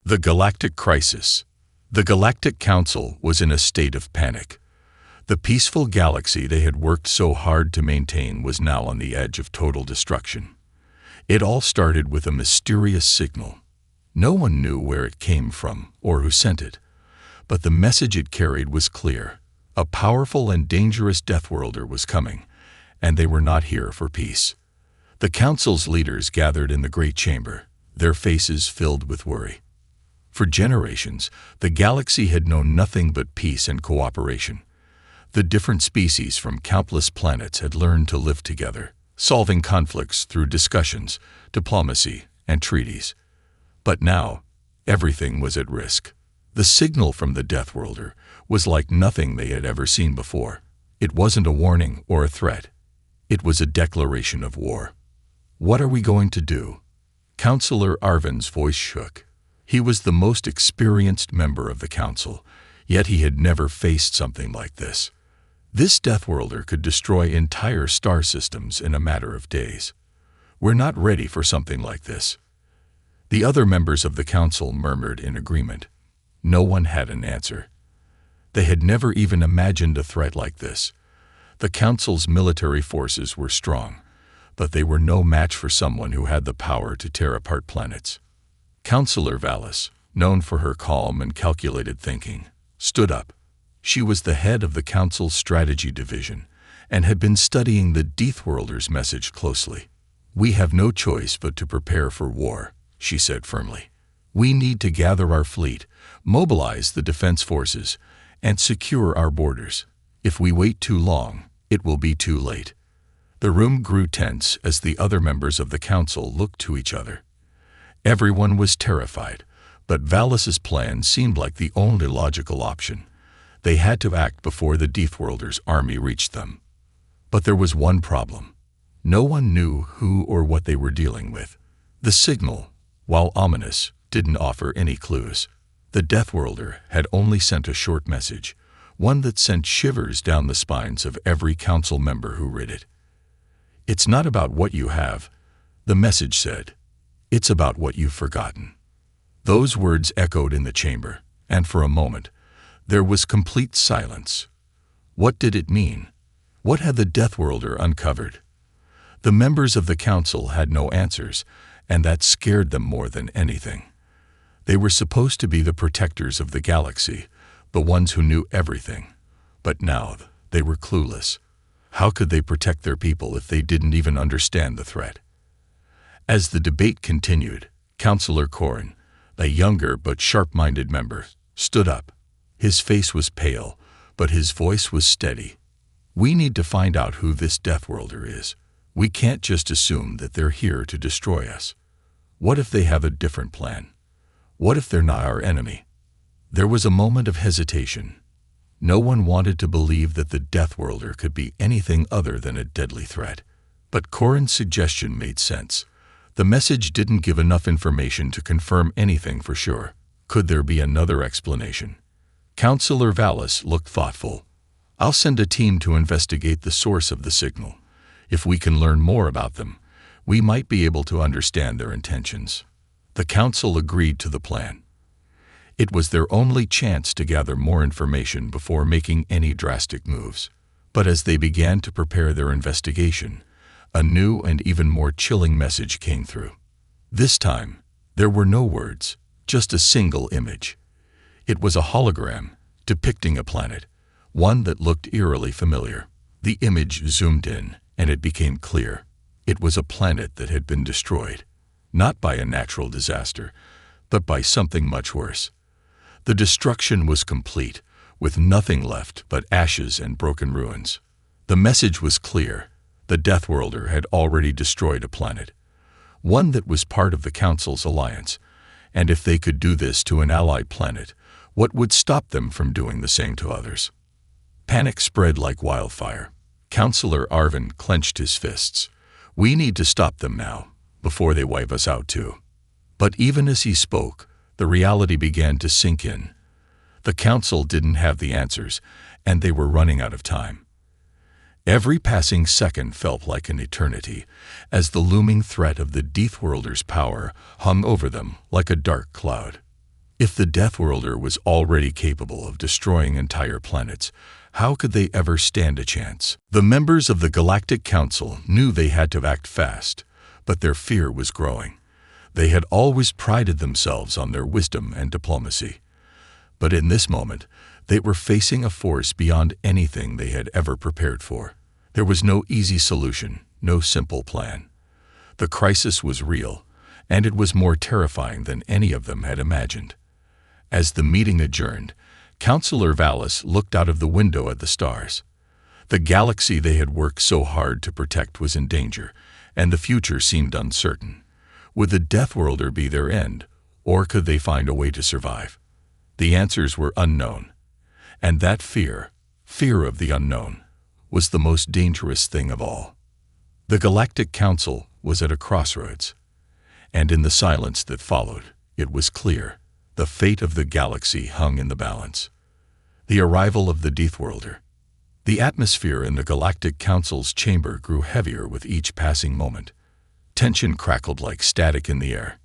The Galactic Crisis. The Galactic Council was in a state of panic. The peaceful galaxy they had worked so hard to maintain was now on the edge of total destruction. It all started with a mysterious signal. No one knew where it came from or who sent it, but the message it carried was clear. A powerful and dangerous Deathworlder was coming, and they were not here for peace. The Council's leaders gathered in the Great Chamber, their faces filled with worry. For generations, the galaxy had known nothing but peace and cooperation. The different species from countless planets had learned to live together, solving conflicts through discussions, diplomacy, and treaties. But now, everything was at risk. The signal from the Deathworlder was like nothing they had ever seen before. It wasn't a warning or a threat. It was a declaration of war. "What are we going to do?" Councillor Arvin's voice shook. He was the most experienced member of the council, yet he had never faced something like this. This Deathworlder could destroy entire star systems in a matter of days. "We're not ready for something like this." The other members of the council murmured in agreement. No one had an answer. They had never even imagined a threat like this. The council's military forces were strong, but they were no match for someone who had the power to tear apart planets. Councillor Valis, known for her calm and calculated thinking, stood up. She was the head of the council's strategy division and had been studying the Deathworlders' message closely. "We have no choice but to prepare for war," she said firmly. "We need to gather our fleet, mobilize the defense forces, and secure our borders. If we wait too long, it will be too late." The room grew tense as the other members of the council looked to each other. Everyone was terrified, but Valis's plan seemed like the only logical option. They had to act before the Deathworlders' army reached them. But there was one problem. No one knew who or what they were dealing with. The signal, while ominous, didn't offer any clues. The Deathworlder had only sent a short message, one that sent shivers down the spines of every council member who read it. "It's not about what you have," the message said. "It's about what you've forgotten." Those words echoed in the chamber, and for a moment, there was complete silence. What did it mean? What had the Deathworlder uncovered? The members of the council had no answers, and that scared them more than anything. They were supposed to be the protectors of the galaxy, the ones who knew everything. But now they were clueless. How could they protect their people if they didn't even understand the threat? As the debate continued, Councillor Corin, a younger but sharp-minded member, stood up. His face was pale, but his voice was steady. "We need to find out who this Deathworlder is. We can't just assume that they're here to destroy us. What if they have a different plan? What if they're not our enemy?" There was a moment of hesitation. No one wanted to believe that the Deathworlder could be anything other than a deadly threat. But Corin's suggestion made sense. The message didn't give enough information to confirm anything for sure. Could there be another explanation? Councillor Valis looked thoughtful. "I'll send a team to investigate the source of the signal. If we can learn more about them, we might be able to understand their intentions." The council agreed to the plan. It was their only chance to gather more information before making any drastic moves. But as they began to prepare their investigation, a new and even more chilling message came through. This time, there were no words, just a single image. It was a hologram depicting a planet, one that looked eerily familiar. The image zoomed in, and it became clear. It was a planet that had been destroyed, not by a natural disaster, but by something much worse. The destruction was complete, with nothing left but ashes and broken ruins. The message was clear. The Deathworlder had already destroyed a planet, one that was part of the Council's alliance, and if they could do this to an allied planet, what would stop them from doing the same to others? Panic spread like wildfire. Councillor Arvin clenched his fists. "We need to stop them now, before they wipe us out too." But even as he spoke, the reality began to sink in. The Council didn't have the answers, and they were running out of time. Every passing second felt like an eternity, as the looming threat of the Deathworlders' power hung over them like a dark cloud. If the Deathworlder was already capable of destroying entire planets, how could they ever stand a chance? The members of the Galactic Council knew they had to act fast, but their fear was growing. They had always prided themselves on their wisdom and diplomacy. But in this moment, they were facing a force beyond anything they had ever prepared for. There was no easy solution, no simple plan. The crisis was real, and it was more terrifying than any of them had imagined. As the meeting adjourned, Councillor Valis looked out of the window at the stars. The galaxy they had worked so hard to protect was in danger, and the future seemed uncertain. Would the Deathworlder be their end, or could they find a way to survive? The answers were unknown, and that fear of the unknown, was the most dangerous thing of all. The Galactic Council was at a crossroads, and in the silence that followed, it was clear. The fate of the galaxy hung in the balance. The arrival of the Deathworlder. The atmosphere in the Galactic Council's chamber grew heavier with each passing moment. Tension crackled like static in the air.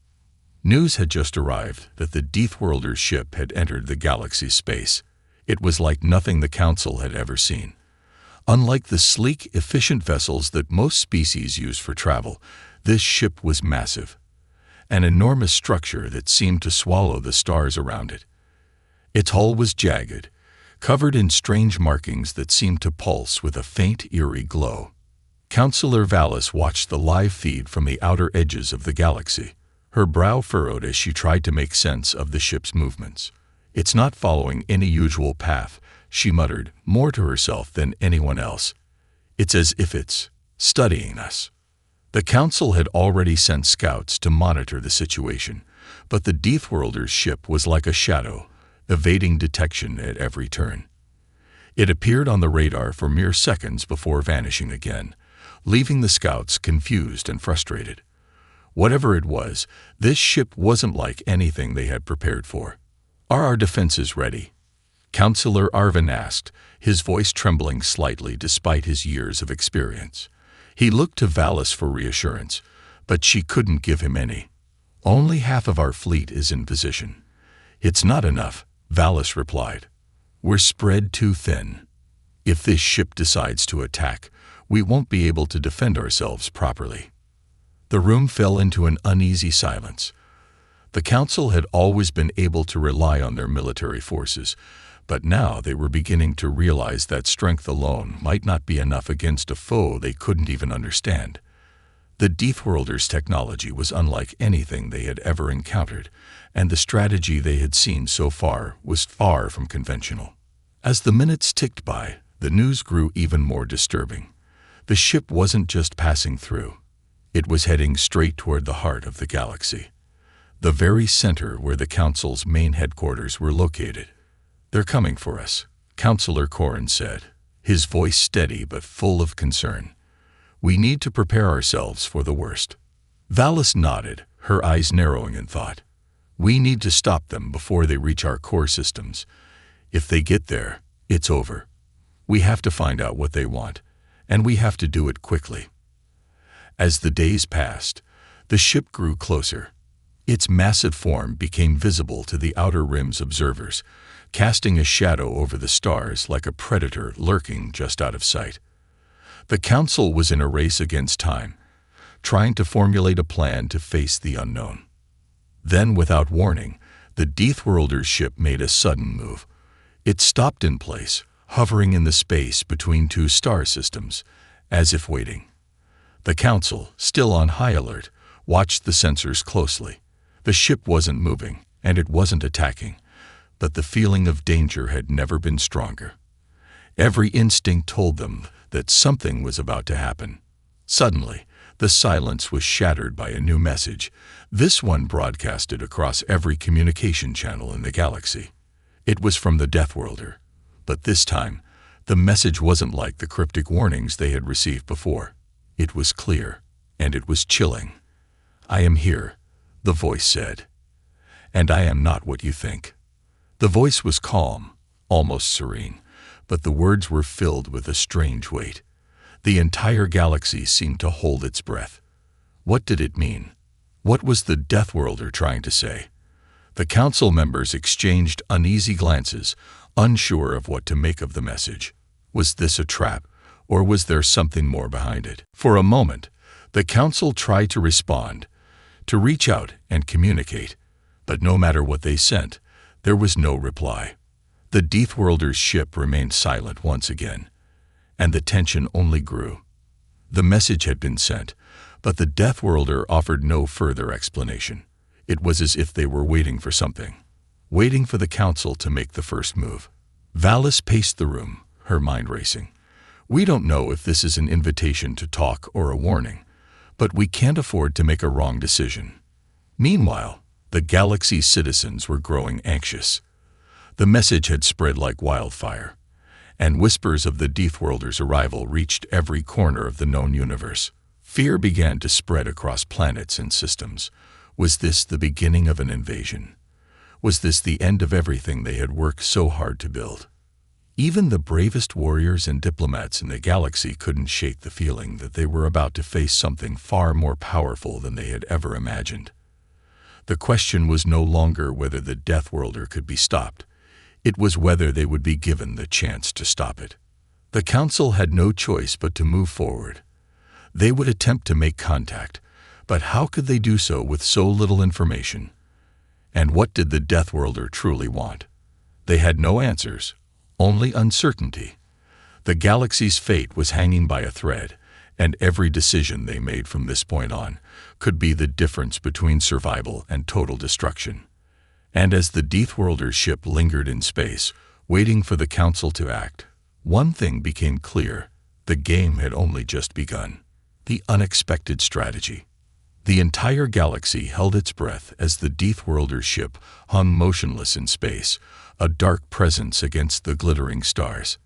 News had just arrived that the Deathworlder's ship had entered the galaxy's space. It was like nothing the Council had ever seen. Unlike the sleek, efficient vessels that most species use for travel, this ship was massive. An enormous structure that seemed to swallow the stars around it. Its hull was jagged, covered in strange markings that seemed to pulse with a faint, eerie glow. Councillor Valis watched the live feed from the outer edges of the galaxy. Her brow furrowed as she tried to make sense of the ship's movements. "It's not following any usual path," she muttered, more to herself than anyone else. "It's as if it's studying us." The Council had already sent scouts to monitor the situation, but the Deathworlder's ship was like a shadow, evading detection at every turn. It appeared on the radar for mere seconds before vanishing again, leaving the scouts confused and frustrated. Whatever it was, this ship wasn't like anything they had prepared for. "Are our defenses ready?" Councillor Arvin asked, his voice trembling slightly despite his years of experience. He looked to Valis for reassurance, but she couldn't give him any. "Only half of our fleet is in position." "It's not enough," Valis replied. "We're spread too thin. If this ship decides to attack, we won't be able to defend ourselves properly." The room fell into an uneasy silence. The Council had always been able to rely on their military forces, but now they were beginning to realize that strength alone might not be enough against a foe they couldn't even understand. The Deathworlders' technology was unlike anything they had ever encountered, and the strategy they had seen so far was far from conventional. As the minutes ticked by, the news grew even more disturbing. The ship wasn't just passing through. It was heading straight toward the heart of the galaxy, the very center where the Council's main headquarters were located. "They're coming for us," Councillor Corrin said, his voice steady but full of concern. "We need to prepare ourselves for the worst." Valis nodded, her eyes narrowing in thought. "We need to stop them before they reach our core systems. If they get there, it's over. We have to find out what they want, and we have to do it quickly." As the days passed, the ship grew closer. Its massive form became visible to the Outer Rim's observers, casting a shadow over the stars like a predator lurking just out of sight. The Council was in a race against time, trying to formulate a plan to face the unknown. Then, without warning, the Deathworlder's ship made a sudden move. It stopped in place, hovering in the space between two star systems, as if waiting. The Council, still on high alert, watched the sensors closely. The ship wasn't moving, and it wasn't attacking, but the feeling of danger had never been stronger. Every instinct told them that something was about to happen. Suddenly, the silence was shattered by a new message, this one broadcasted across every communication channel in the galaxy. It was from the Deathworlder, but this time, the message wasn't like the cryptic warnings they had received before. It was clear, and it was chilling. "I am here," the voice said, "and I am not what you think." The voice was calm, almost serene, but the words were filled with a strange weight. The entire galaxy seemed to hold its breath. What did it mean? What was the Deathworlder trying to say? The council members exchanged uneasy glances, unsure of what to make of the message. Was this a trap, or was there something more behind it? For a moment, the council tried to respond, to reach out and communicate, but no matter what they sent, there was no reply. The Deathworlders' ship remained silent once again, and the tension only grew. The message had been sent, but the Deathworlder offered no further explanation. It was as if they were waiting for something, waiting for the council to make the first move. Valis paced the room, her mind racing. We don't know if this is an invitation to talk or a warning, but we can't afford to make a wrong decision. Meanwhile, the galaxy's citizens were growing anxious. The message had spread like wildfire, and whispers of the Deathworlders' arrival reached every corner of the known universe. Fear began to spread across planets and systems. Was this the beginning of an invasion? Was this the end of everything they had worked so hard to build? Even the bravest warriors and diplomats in the galaxy couldn't shake the feeling that they were about to face something far more powerful than they had ever imagined. The question was no longer whether the Deathworlder could be stopped. It was whether they would be given the chance to stop it. The council had no choice but to move forward. They would attempt to make contact, but how could they do so with so little information? And what did the Deathworlder truly want? They had no answers, only uncertainty. The galaxy's fate was hanging by a thread, and every decision they made from this point on could be the difference between survival and total destruction. And as the Deathworlder's ship lingered in space, waiting for the council to act, one thing became clear: the game had only just begun. The unexpected strategy. The entire galaxy held its breath as the Deathworlder's ship hung motionless in space, a dark presence against the glittering stars.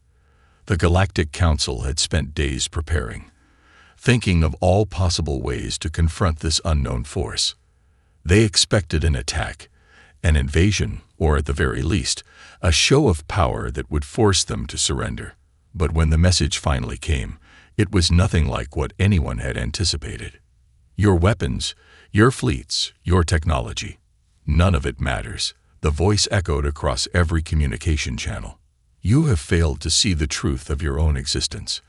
The Galactic Council had spent days preparing, thinking of all possible ways to confront this unknown force. They expected an attack, an invasion, or at the very least, a show of power that would force them to surrender. But when the message finally came, it was nothing like what anyone had anticipated. Your weapons, your fleets, your technology, none of it matters. The voice echoed across every communication channel. You have failed to see the truth of your own existence.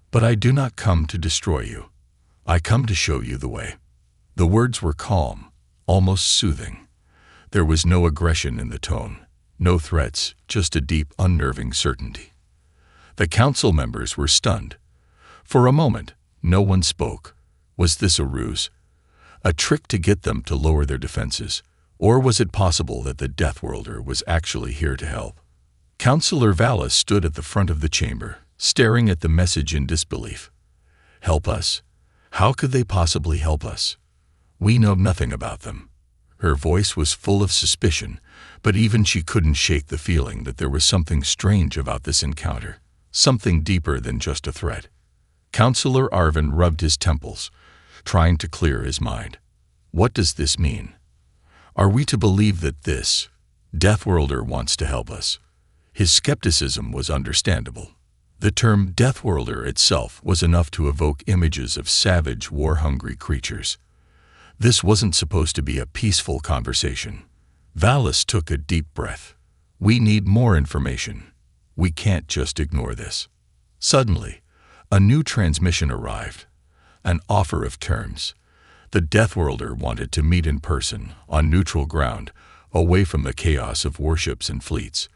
But I do not come to destroy you. I come to show you the way. The words were calm, almost soothing. There was no aggression in the tone, no threats, just a deep, unnerving certainty. The council members were stunned. For a moment, no one spoke. Was this a ruse? A trick to get them to lower their defenses? Or was it possible that the Deathworlder was actually here to help? Councillor Valis stood at the front of the chamber, staring at the message in disbelief. Help us? How could they possibly help us? We know nothing about them. Her voice was full of suspicion, but even she couldn't shake the feeling that there was something strange about this encounter, something deeper than just a threat. Councillor Arvin rubbed his temples, trying to clear his mind. What does this mean? Are we to believe that this Deathworlder wants to help us? His skepticism was understandable. The term Deathworlder itself was enough to evoke images of savage, war-hungry creatures. This wasn't supposed to be a peaceful conversation. Valis took a deep breath. We need more information. We can't just ignore this. Suddenly, a new transmission arrived. An offer of terms. The Deathworlder wanted to meet in person, on neutral ground, away from the chaos of warships and fleets.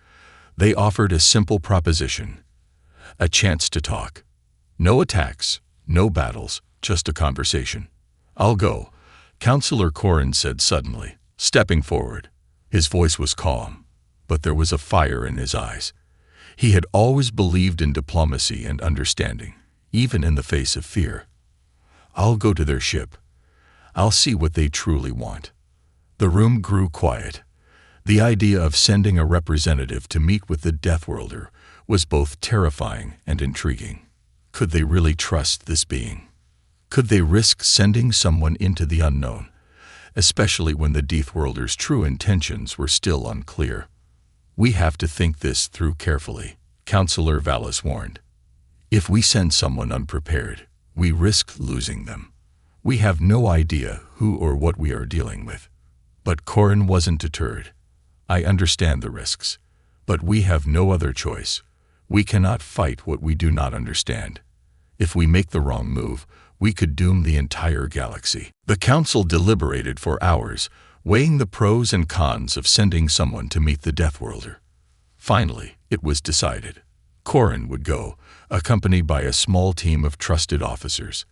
They offered a simple proposition. A chance to talk. No attacks, no battles, just a conversation. I'll go, Councillor Corrin said suddenly, stepping forward. His voice was calm, but there was a fire in his eyes. He had always believed in diplomacy and understanding, even in the face of fear. I'll go to their ship. I'll see what they truly want. The room grew quiet. The idea of sending a representative to meet with the Deathworlder was both terrifying and intriguing. Could they really trust this being? Could they risk sending someone into the unknown, especially when the Deathworlder's true intentions were still unclear? We have to think this through carefully, Councillor Valis warned. If we send someone unprepared, we risk losing them. We have no idea who or what we are dealing with. But Corin wasn't deterred. "I understand the risks, but we have no other choice. We cannot fight what we do not understand. If we make the wrong move, we could doom the entire galaxy." The council deliberated for hours, weighing the pros and cons of sending someone to meet the Deathworlder. Finally, it was decided. Corin would go, accompanied by a small team of trusted officers.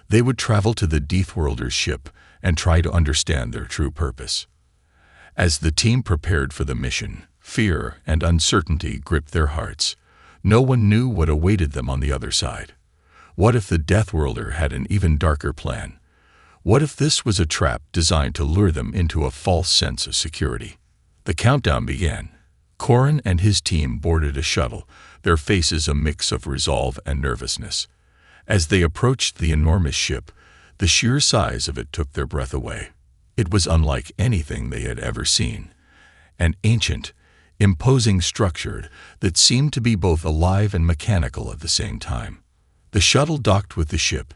They would travel to the Deathworlder's ship and try to understand their true purpose. As the team prepared for the mission, fear and uncertainty gripped their hearts. No one knew what awaited them on the other side. What if the Deathworlder had an even darker plan? What if this was a trap designed to lure them into a false sense of security? The countdown began. Corin and his team boarded a shuttle, their faces a mix of resolve and nervousness. As they approached the enormous ship, the sheer size of it took their breath away. It was unlike anything they had ever seen. An ancient, imposing structure that seemed to be both alive and mechanical at the same time. The shuttle docked with the ship,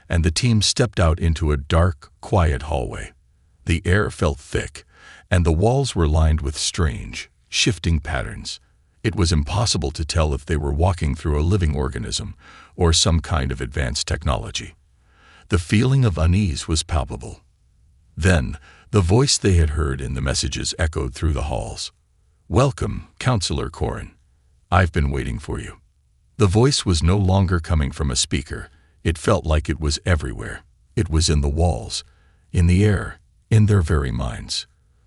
and the team stepped out into a dark, quiet hallway. The air felt thick, and the walls were lined with strange, shifting patterns. It was impossible to tell if they were walking through a living organism or some kind of advanced technology. The feeling of unease was palpable. Then, the voice they had heard in the messages echoed through the halls. "Welcome, Counselor Corin. I've been waiting for you." The voice was no longer coming from a speaker. It felt like it was everywhere. It was in the walls, in the air, in their very minds.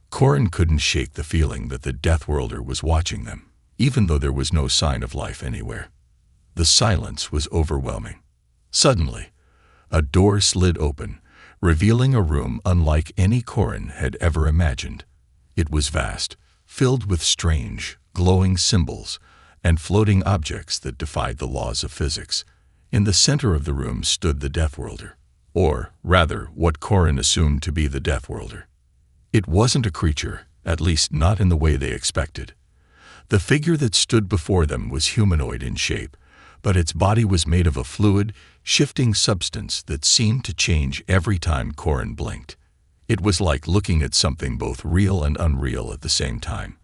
Corin couldn't shake the feeling that the Deathworlder was watching them, even though there was no sign of life anywhere. The silence was overwhelming. Suddenly, a door slid open, revealing a room unlike any Corin had ever imagined. It was vast, filled with strange, glowing symbols and floating objects that defied the laws of physics. In the center of the room stood the Deathworlder, or rather, what Corin assumed to be the Deathworlder. It wasn't a creature, at least not in the way they expected. The figure that stood before them was humanoid in shape, but its body was made of a fluid, shifting substance that seemed to change every time Corin blinked. It was like looking at something both real and unreal at the same time.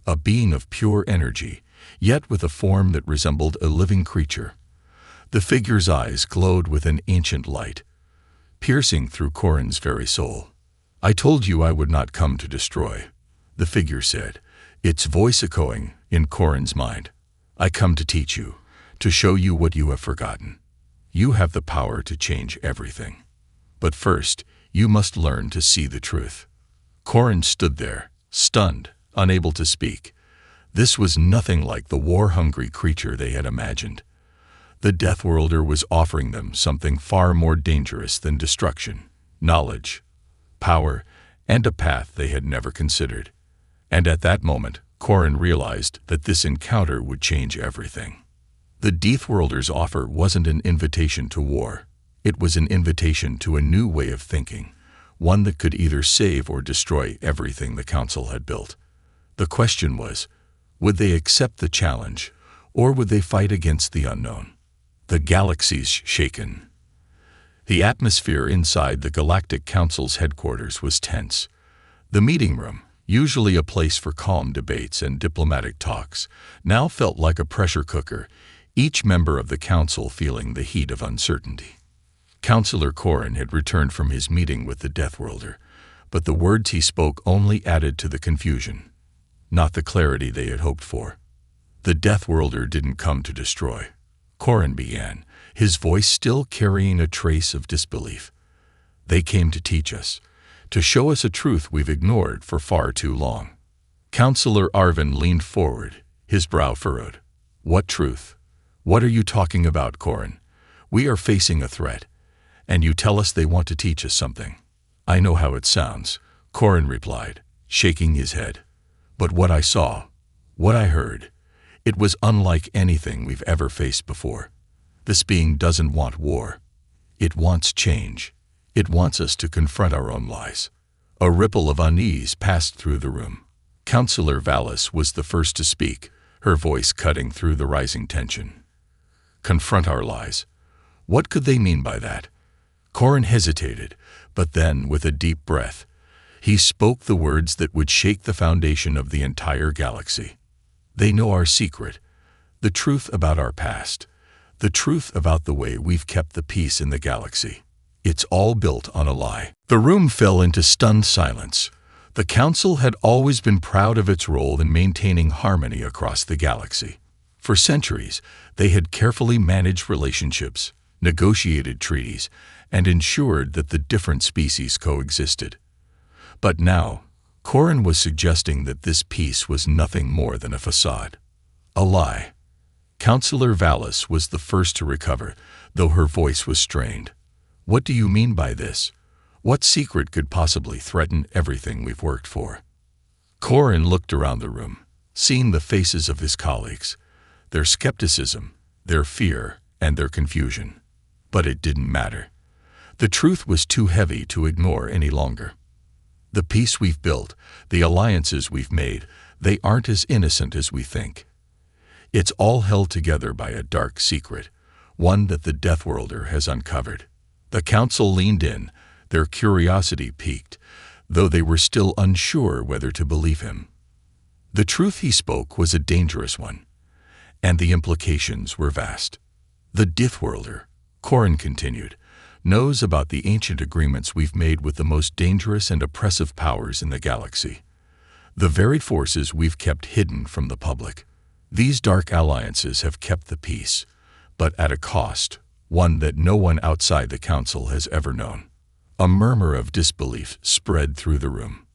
A being of pure energy, yet with a form that resembled a living creature. The figure's eyes glowed with an ancient light, piercing through Corin's very soul. "I told you I would not come to destroy," the figure said, its voice echoing in Corin's mind. "I come to teach you, to show you what you have forgotten. You have the power to change everything. But first, you must learn to see the truth." Corin stood there, stunned, unable to speak. This was nothing like the war-hungry creature they had imagined. The Deathworlder was offering them something far more dangerous than destruction: knowledge, power, and a path they had never considered. And at that moment, Corin realized that this encounter would change everything. The Deathworlder's offer wasn't an invitation to war. It was an invitation to a new way of thinking, one that could either save or destroy everything the Council had built. The question was, would they accept the challenge, or would they fight against the unknown? The galaxy's shaken. The atmosphere inside the Galactic Council's headquarters was tense. The meeting room, usually a place for calm debates and diplomatic talks, now felt like a pressure cooker, each member of the Council feeling the heat of uncertainty. Counselor Corin had returned from his meeting with the Deathworlder, but the words he spoke only added to the confusion, not the clarity they had hoped for. "The Deathworlder didn't come to destroy," Corin began, his voice still carrying a trace of disbelief. "They came to teach us, to show us a truth we've ignored for far too long." Counselor Arvin leaned forward, his brow furrowed. "What truth? What are you talking about, Corin? We are facing a threat, and you tell us they want to teach us something." "I know how it sounds," Corin replied, shaking his head. "But what I saw, what I heard, it was unlike anything we've ever faced before. This being doesn't want war. It wants change. It wants us to confront our own lies." A ripple of unease passed through the room. Counselor Vallis was the first to speak, her voice cutting through the rising tension. "Confront our lies. What could they mean by that?" Corin hesitated, but then, with a deep breath, He spoke the words that would shake the foundation of the entire galaxy. They know our secret, the truth about our past, the truth about the way we've kept the peace in the galaxy. It's all built on a lie. The room fell into stunned silence. The Council had always been proud of its role in maintaining harmony across the galaxy. For centuries, they had carefully managed relationships, negotiated treaties, and ensured that the different species coexisted. But now, Corin was suggesting that this peace was nothing more than a facade. A lie. Councillor Valis was the first to recover, though her voice was strained. What do you mean by this? What secret could possibly threaten everything we've worked for? Corin looked around the room, seeing the faces of his colleagues, their skepticism, their fear, and their confusion. But it didn't matter. The truth was too heavy to ignore any longer. The peace we've built, the alliances we've made, they aren't as innocent as we think. It's all held together by a dark secret, one that the Deathworlder has uncovered. The Council leaned in, their curiosity piqued, though they were still unsure whether to believe him. The truth he spoke was a dangerous one, and the implications were vast. The Deathworlder, Corin continued, knows about the ancient agreements we've made with the most dangerous and oppressive powers in the galaxy. The very forces we've kept hidden from the public. These dark alliances have kept the peace, but at a cost, one that no one outside the Council has ever known. A murmur of disbelief spread through the room.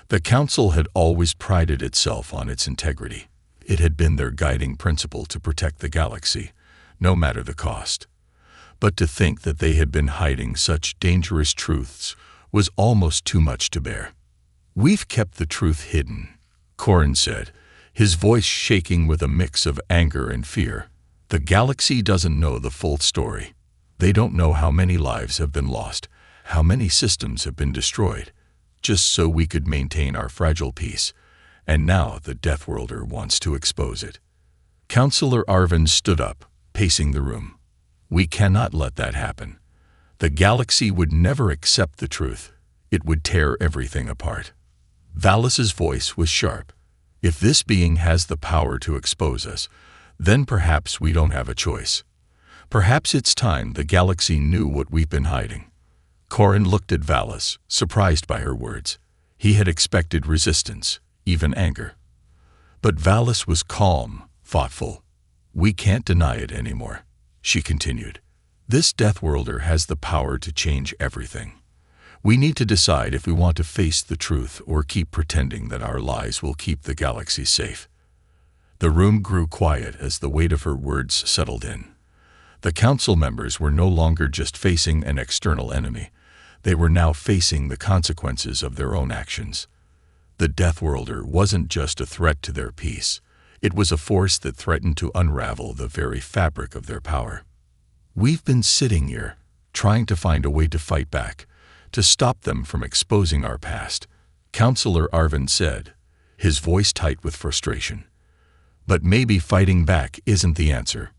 The Council had always prided itself on its integrity. It had been their guiding principle to protect the galaxy, no matter the cost. But to think that they had been hiding such dangerous truths was almost too much to bear. We've kept the truth hidden, Corin said, his voice shaking with a mix of anger and fear. The galaxy doesn't know the full story. They don't know how many lives have been lost, how many systems have been destroyed, just so we could maintain our fragile peace. And now the Deathworlder wants to expose it. Councillor Arvin stood up, pacing the room. We cannot let that happen. The galaxy would never accept the truth. It would tear everything apart. Valis's voice was sharp. If this being has the power to expose us, then perhaps we don't have a choice. Perhaps it's time the galaxy knew what we've been hiding. Corin looked at Valis, surprised by her words. He had expected resistance, even anger. But Valis was calm, thoughtful. We can't deny it anymore, she continued. This Deathworlder has the power to change everything. We need to decide if we want to face the truth or keep pretending that our lies will keep the galaxy safe. The room grew quiet as the weight of her words settled in. The Council members were no longer just facing an external enemy. They were now facing the consequences of their own actions. The Deathworlder wasn't just a threat to their peace. It was a force that threatened to unravel the very fabric of their power. We've been sitting here, trying to find a way to fight back, to stop them from exposing our past, Councillor Arvin said, his voice tight with frustration. But maybe fighting back isn't the answer.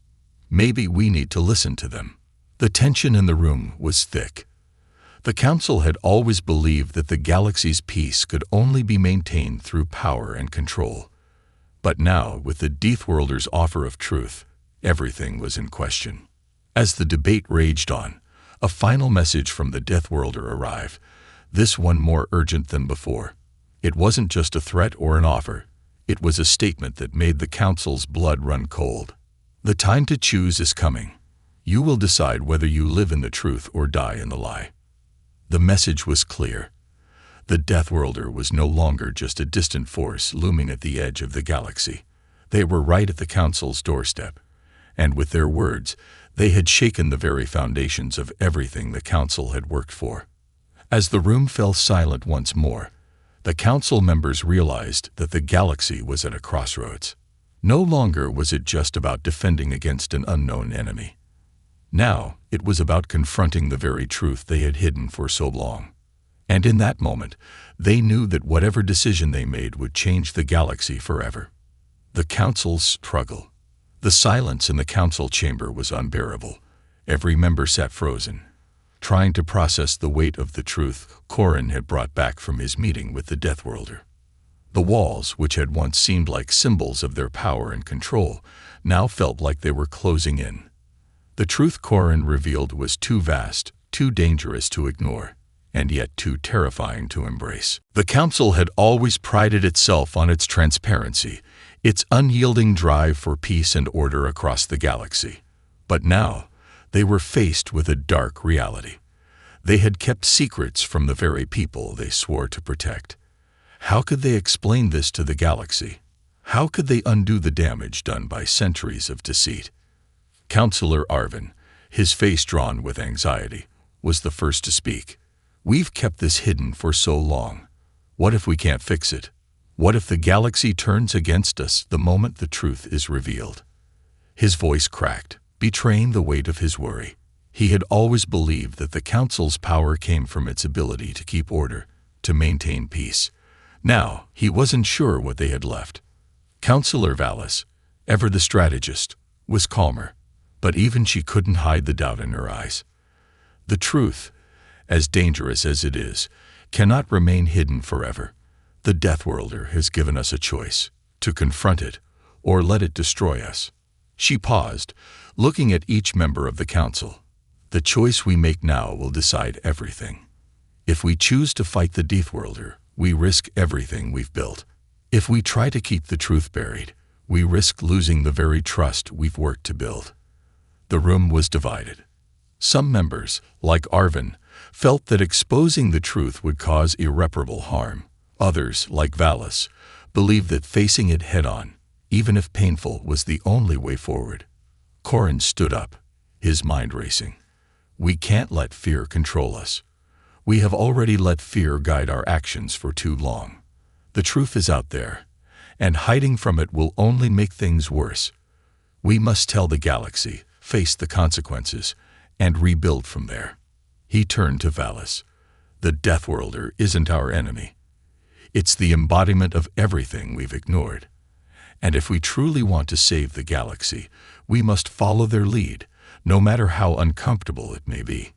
Maybe we need to listen to them. The tension in the room was thick. The Council had always believed that the galaxy's peace could only be maintained through power and control. But now, with the Deathworlder's offer of truth, everything was in question. As the debate raged on, a final message from the Deathworlder arrived, this one more urgent than before. It wasn't just a threat or an offer. It was a statement that made the Council's blood run cold. The time to choose is coming. You will decide whether you live in the truth or die in the lie. The message was clear. The Deathworlder was no longer just a distant force looming at the edge of the galaxy. They were right at the Council's doorstep, and with their words, they had shaken the very foundations of everything the Council had worked for. As the room fell silent once more, the Council members realized that the galaxy was at a crossroads. No longer was it just about defending against an unknown enemy. Now, it was about confronting the very truth they had hidden for so long. And in that moment, they knew that whatever decision they made would change the galaxy forever. The Council's struggle. The silence in the Council chamber was unbearable. Every member sat frozen, trying to process the weight of the truth Corin had brought back from his meeting with the Deathworlder. The walls, which had once seemed like symbols of their power and control, now felt like they were closing in. The truth Corin revealed was too vast, too dangerous to ignore, and yet too terrifying to embrace. The Council had always prided itself on its transparency, its unyielding drive for peace and order across the galaxy. But now, they were faced with a dark reality. They had kept secrets from the very people they swore to protect. How could they explain this to the galaxy? How could they undo the damage done by centuries of deceit? Councillor Arvin, his face drawn with anxiety, was the first to speak. "We've kept this hidden for so long. What if we can't fix it? What if the galaxy turns against us the moment the truth is revealed?" His voice cracked, betraying the weight of his worry. He had always believed that the Council's power came from its ability to keep order, to maintain peace. Now, he wasn't sure what they had left. Councillor Vallis, ever the strategist, was calmer, but even she couldn't hide the doubt in her eyes. The truth, as dangerous as it is, cannot remain hidden forever. The Deathworlder has given us a choice, to confront it, or let it destroy us. She paused, looking at each member of the Council. The choice we make now will decide everything. If we choose to fight the Deathworlder, we risk everything we've built. If we try to keep the truth buried, we risk losing the very trust we've worked to build. The room was divided. Some members, like Arvin, felt that exposing the truth would cause irreparable harm. Others, like Vallis, believed that facing it head-on, even if painful, was the only way forward. Corin stood up, his mind racing. "We can't let fear control us. We have already let fear guide our actions for too long. The truth is out there, and hiding from it will only make things worse. We must tell the galaxy, face the consequences, and rebuild from there." He turned to Vallis. "The Deathworlder isn't our enemy. It's the embodiment of everything we've ignored. And if we truly want to save the galaxy, we must follow their lead, no matter how uncomfortable it may be."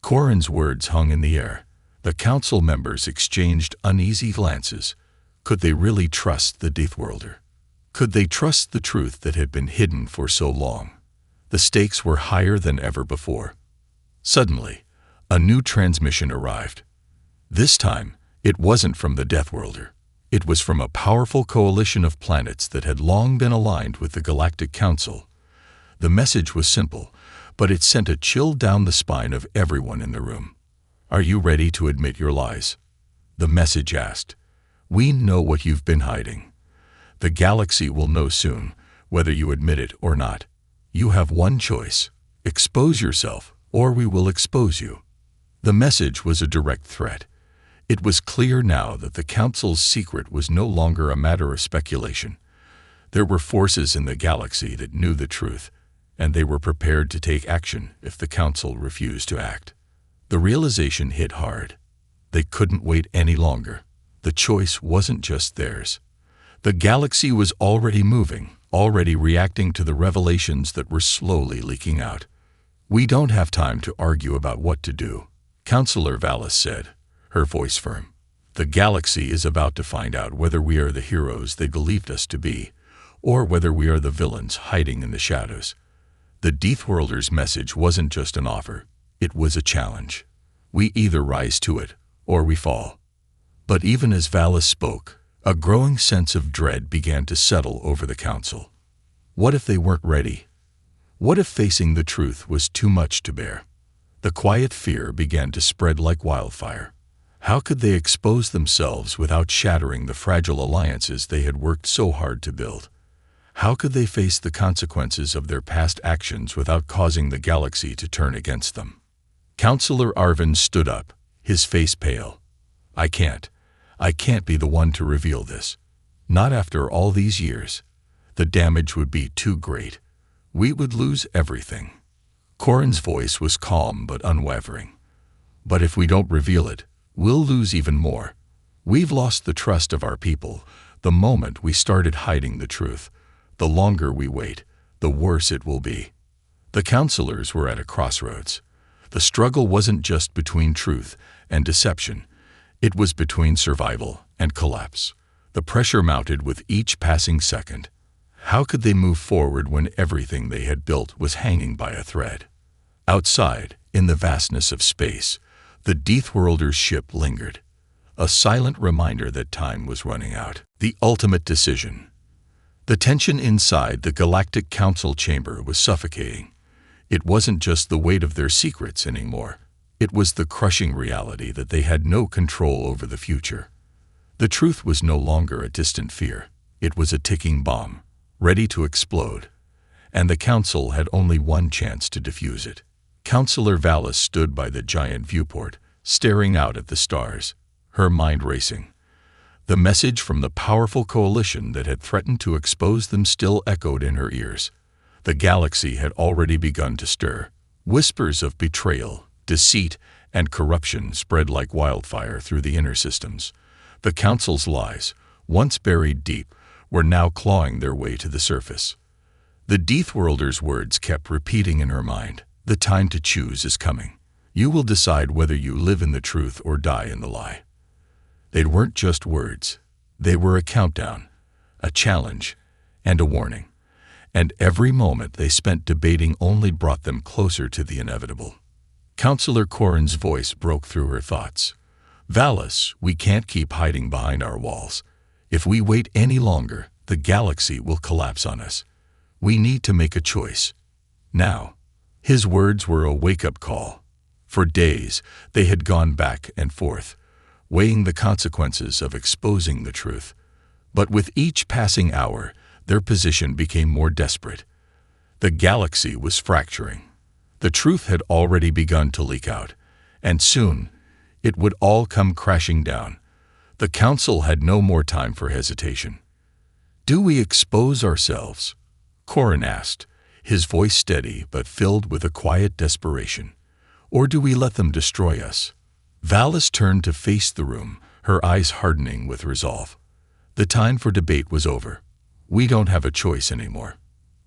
Corin's words hung in the air. The Council members exchanged uneasy glances. Could they really trust the Deathworlder? Could they trust the truth that had been hidden for so long? The stakes were higher than ever before. Suddenly, a new transmission arrived. This time, it wasn't from the Deathworlder. It was from a powerful coalition of planets that had long been aligned with the Galactic Council. The message was simple, but it sent a chill down the spine of everyone in the room. "Are you ready to admit your lies?" The message asked. "We know what you've been hiding. The galaxy will know soon, whether you admit it or not. You have one choice: expose yourself, or we will expose you." The message was a direct threat. It was clear now that the Council's secret was no longer a matter of speculation. There were forces in the galaxy that knew the truth, and they were prepared to take action if the Council refused to act. The realization hit hard. They couldn't wait any longer. The choice wasn't just theirs. The galaxy was already moving, already reacting to the revelations that were slowly leaking out. "We don't have time to argue about what to do," Councillor Vallis said, her voice firm. "The galaxy is about to find out whether we are the heroes they believed us to be, or whether we are the villains hiding in the shadows." The Deathworlder's message wasn't just an offer, it was a challenge. We either rise to it, or we fall. But even as Vallis spoke, a growing sense of dread began to settle over the Council. What if they weren't ready? What if facing the truth was too much to bear? The quiet fear began to spread like wildfire. How could they expose themselves without shattering the fragile alliances they had worked so hard to build? How could they face the consequences of their past actions without causing the galaxy to turn against them? Councillor Arvin stood up, his face pale. I can't be the one to reveal this. Not after all these years. The damage would be too great. We would lose everything." Corin's voice was calm but unwavering. "But if we don't reveal it, we'll lose even more. We've lost the trust of our people the moment we started hiding the truth. The longer we wait, the worse it will be." The councillors were at a crossroads. The struggle wasn't just between truth and deception. It was between survival and collapse. The pressure mounted with each passing second. How could they move forward when everything they had built was hanging by a thread? Outside, in the vastness of space, the Deathworlders' ship lingered, a silent reminder that time was running out. The ultimate decision. The tension inside the Galactic Council chamber was suffocating. It wasn't just the weight of their secrets anymore. It was the crushing reality that they had no control over the future. The truth was no longer a distant fear. It was a ticking bomb, ready to explode. And the Council had only one chance to defuse it. Counselor Valis stood by the giant viewport, staring out at the stars, her mind racing. The message from the powerful coalition that had threatened to expose them still echoed in her ears. The galaxy had already begun to stir. Whispers of betrayal, deceit, and corruption spread like wildfire through the inner systems. The Council's lies, once buried deep, were now clawing their way to the surface. The Deathworlders' words kept repeating in her mind. The time to choose is coming. You will decide whether you live in the truth or die in the lie. They weren't just words. They were a countdown, a challenge, and a warning. And every moment they spent debating only brought them closer to the inevitable. Counselor Corrin's voice broke through her thoughts. Valis, we can't keep hiding behind our walls. If we wait any longer, the galaxy will collapse on us. We need to make a choice. Now. His words were a wake-up call. For days, they had gone back and forth, weighing the consequences of exposing the truth. But with each passing hour, their position became more desperate. The galaxy was fracturing. The truth had already begun to leak out, and soon, it would all come crashing down. The Council had no more time for hesitation. Do we expose ourselves? Corrin asked, his voice steady but filled with a quiet desperation. Or do we let them destroy us? Valis turned to face the room, her eyes hardening with resolve. The time for debate was over. We don't have a choice anymore.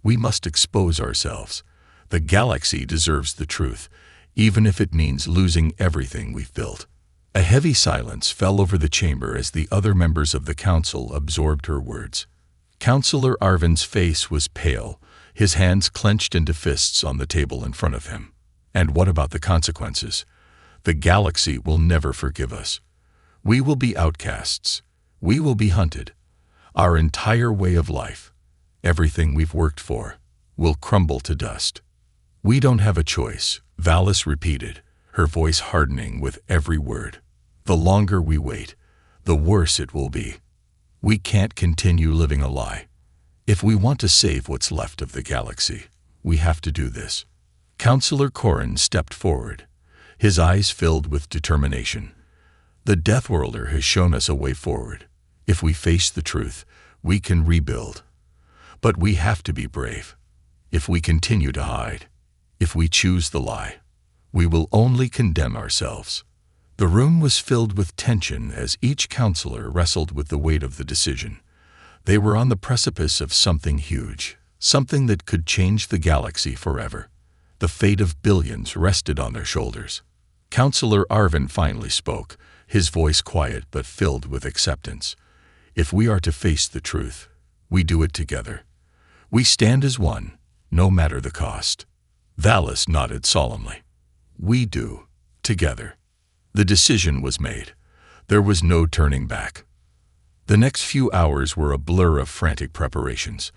We must expose ourselves. The galaxy deserves the truth, even if it means losing everything we've built. A heavy silence fell over the chamber as the other members of the Council absorbed her words. Counselor Arvin's face was pale, his hands clenched into fists on the table in front of him. And what about the consequences? The galaxy will never forgive us. We will be outcasts. We will be hunted. Our entire way of life, everything we've worked for, will crumble to dust. We don't have a choice, Valis repeated, her voice hardening with every word. The longer we wait, the worse it will be. We can't continue living a lie. If we want to save what's left of the galaxy, we have to do this. Counselor Corrin stepped forward, his eyes filled with determination. The Deathworlder has shown us a way forward. If we face the truth, we can rebuild. But we have to be brave. If we continue to hide, if we choose the lie, we will only condemn ourselves. The room was filled with tension as each counselor wrestled with the weight of the decision. They were on the precipice of something huge, something that could change the galaxy forever. The fate of billions rested on their shoulders. Counselor Arvin finally spoke, his voice quiet but filled with acceptance. If we are to face the truth, we do it together. We stand as one, no matter the cost. Valis nodded solemnly. We do, together. The decision was made. There was no turning back. The next few hours were a blur of frantic preparations.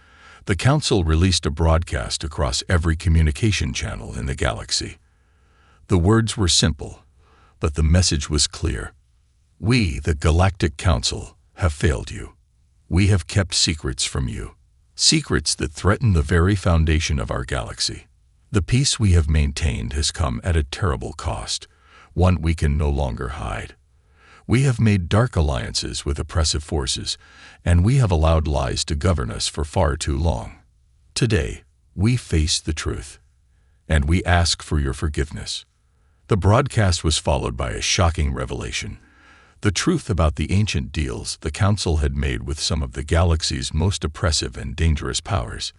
The Council released a broadcast across every communication channel in the galaxy. The words were simple, but the message was clear. We, the Galactic Council, have failed you. We have kept secrets from you, secrets that threaten the very foundation of our galaxy. The peace we have maintained has come at a terrible cost, one we can no longer hide. We have made dark alliances with oppressive forces, and we have allowed lies to govern us for far too long. Today, we face the truth, and we ask for your forgiveness. The broadcast was followed by a shocking revelation. The truth about the ancient deals the Council had made with some of the galaxy's most oppressive and dangerous powers.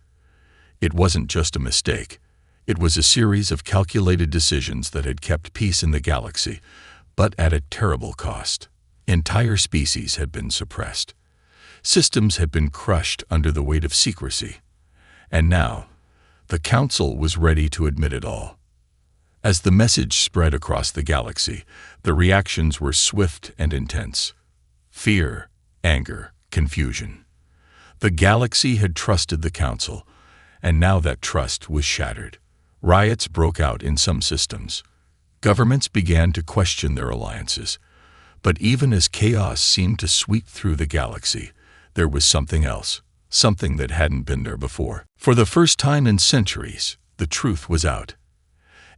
It wasn't just a mistake. It was a series of calculated decisions that had kept peace in the galaxy, but at a terrible cost. Entire species had been suppressed. Systems had been crushed under the weight of secrecy. And now, the Council was ready to admit it all. As the message spread across the galaxy, the reactions were swift and intense. Fear, anger, confusion. The galaxy had trusted the Council, and now that trust was shattered. Riots broke out in some systems. Governments began to question their alliances. But even as chaos seemed to sweep through the galaxy, there was something else, something that hadn't been there before. For the first time in centuries, the truth was out.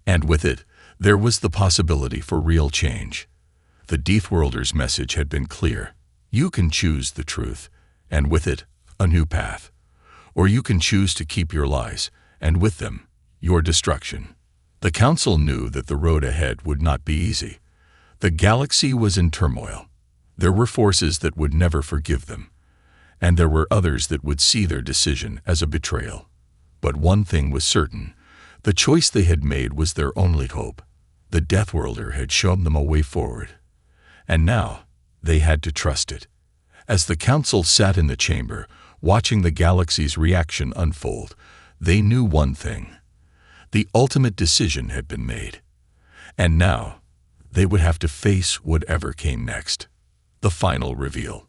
And with it, there was the possibility for real change. The Deathworlders' message had been clear. You can choose the truth, and with it, a new path. Or you can choose to keep your lies, and with them, your destruction. The Council knew that the road ahead would not be easy. The galaxy was in turmoil. There were forces that would never forgive them, and there were others that would see their decision as a betrayal. But one thing was certain. The choice they had made was their only hope. The Deathworlder had shown them a way forward. And now, they had to trust it. As the Council sat in the chamber, watching the galaxy's reaction unfold, they knew one thing. The ultimate decision had been made. And now, they would have to face whatever came next. The final reveal.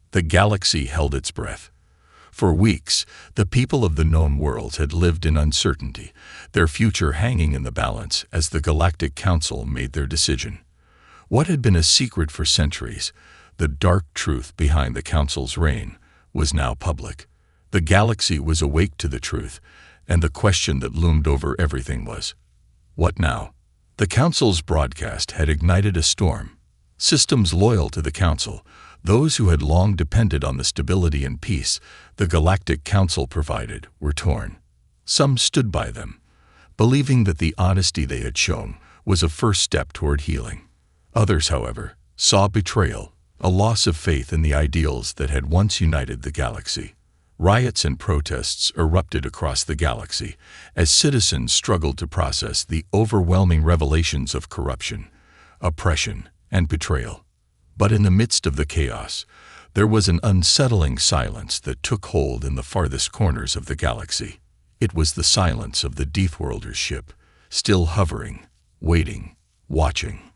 The galaxy held its breath. For weeks, the people of the known worlds had lived in uncertainty, their future hanging in the balance as the Galactic Council made their decision. What had been a secret for centuries, the dark truth behind the Council's reign, was now public. The galaxy was awake to the truth, and the question that loomed over everything was, what now? The Council's broadcast had ignited a storm. Systems loyal to the Council, those who had long depended on the stability and peace the Galactic Council provided, were torn. Some stood by them, believing that the honesty they had shown was a first step toward healing. Others, however, saw betrayal, a loss of faith in the ideals that had once united the galaxy. Riots and protests erupted across the galaxy as citizens struggled to process the overwhelming revelations of corruption, oppression, and betrayal. But in the midst of the chaos, there was an unsettling silence that took hold in the farthest corners of the galaxy. It was the silence of the Deathworlders' ship, still hovering, waiting, watching.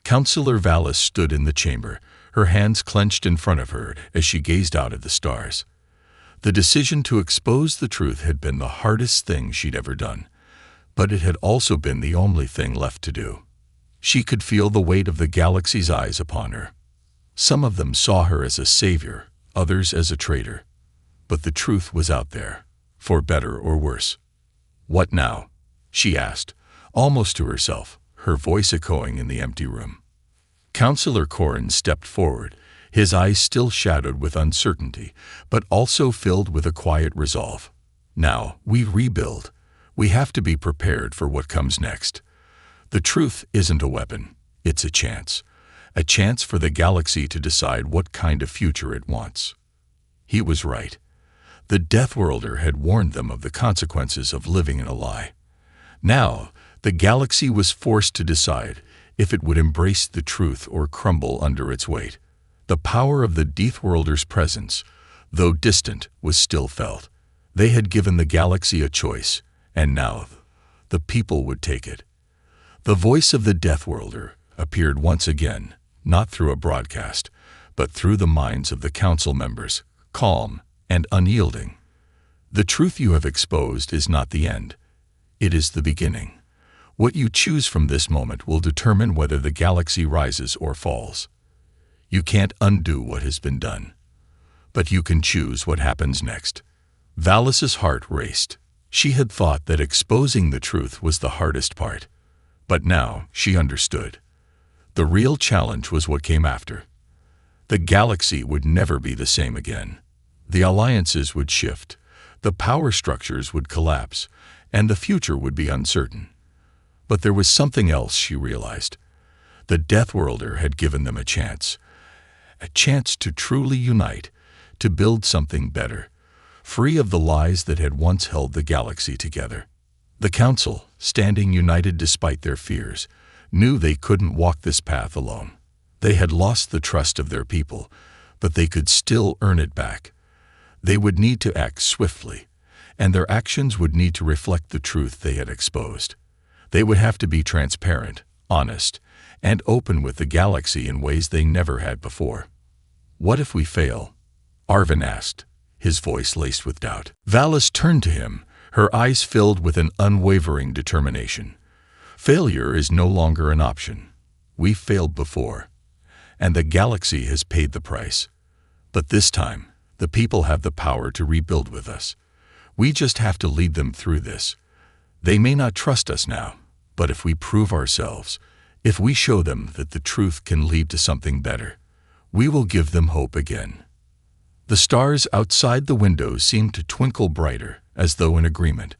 Councillor Valis stood in the chamber, her hands clenched in front of her as she gazed out at the stars. The decision to expose the truth had been the hardest thing she'd ever done, but it had also been the only thing left to do. She could feel the weight of the galaxy's eyes upon her. Some of them saw her as a savior, others as a traitor. But the truth was out there, for better or worse. What now? She asked, almost to herself, her voice echoing in the empty room. Councillor Corrin stepped forward, his eyes still shadowed with uncertainty, but also filled with a quiet resolve. Now, we rebuild. We have to be prepared for what comes next. The truth isn't a weapon, it's a chance for the galaxy to decide what kind of future it wants. He was right. The Deathworlder had warned them of the consequences of living in a lie. Now, the galaxy was forced to decide if it would embrace the truth or crumble under its weight. The power of the Deathworlders' presence, though distant, was still felt. They had given the galaxy a choice, and now the people would take it. The voice of the Deathworlder appeared once again, not through a broadcast, but through the minds of the Council members, calm and unyielding. The truth you have exposed is not the end. It is the beginning. What you choose from this moment will determine whether the galaxy rises or falls. You can't undo what has been done, but you can choose what happens next. Valis's heart raced. She had thought that exposing the truth was the hardest part, but now she understood. The real challenge was what came after. The galaxy would never be the same again. The alliances would shift, the power structures would collapse, and the future would be uncertain. But there was something else, she realized. The Deathworlder had given them a chance to truly unite, to build something better, free of the lies that had once held the galaxy together. The council, standing united despite their fears, knew they couldn't walk this path alone. They had lost the trust of their people, but they could still earn it back. They would need to act swiftly, and their actions would need to reflect the truth they had exposed. They would have to be transparent, honest, and open with the galaxy in ways they never had before. "What if we fail?" Arvin asked, his voice laced with doubt. Valis turned to him, her eyes filled with an unwavering determination. "Failure is no longer an option. We failed before, and the galaxy has paid the price. But this time, the people have the power to rebuild with us. We just have to lead them through this. They may not trust us now, but if we prove ourselves, if we show them that the truth can lead to something better, we will give them hope again." The stars outside the windows seemed to twinkle brighter, as though in agreement.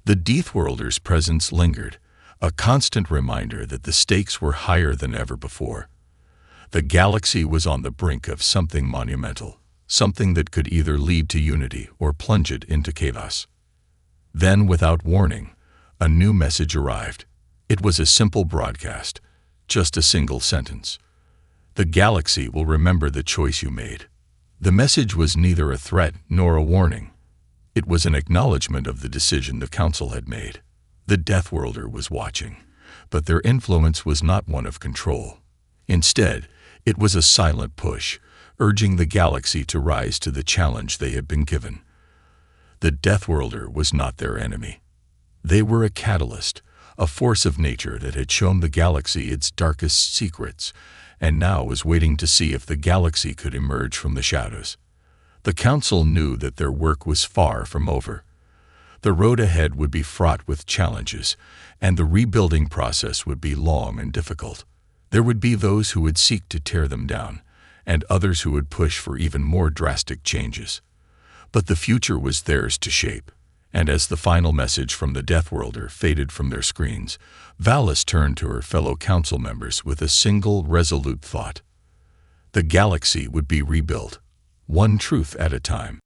The Deathworlders' presence lingered, a constant reminder that the stakes were higher than ever before. The galaxy was on the brink of something monumental, something that could either lead to unity or plunge it into chaos. Then, without warning, a new message arrived. It was a simple broadcast, just a single sentence. "The galaxy will remember the choice you made." The message was neither a threat nor a warning. It was an acknowledgement of the decision the council had made. The Deathworlder was watching, but their influence was not one of control. Instead, it was a silent push, urging the galaxy to rise to the challenge they had been given. The Deathworlder was not their enemy. They were a catalyst, a force of nature that had shown the galaxy its darkest secrets, and now was waiting to see if the galaxy could emerge from the shadows. The council knew that their work was far from over. The road ahead would be fraught with challenges, and the rebuilding process would be long and difficult. There would be those who would seek to tear them down, and others who would push for even more drastic changes. But the future was theirs to shape, and as the final message from the Deathworlder faded from their screens, Valis turned to her fellow council members with a single resolute thought. The galaxy would be rebuilt, one truth at a time.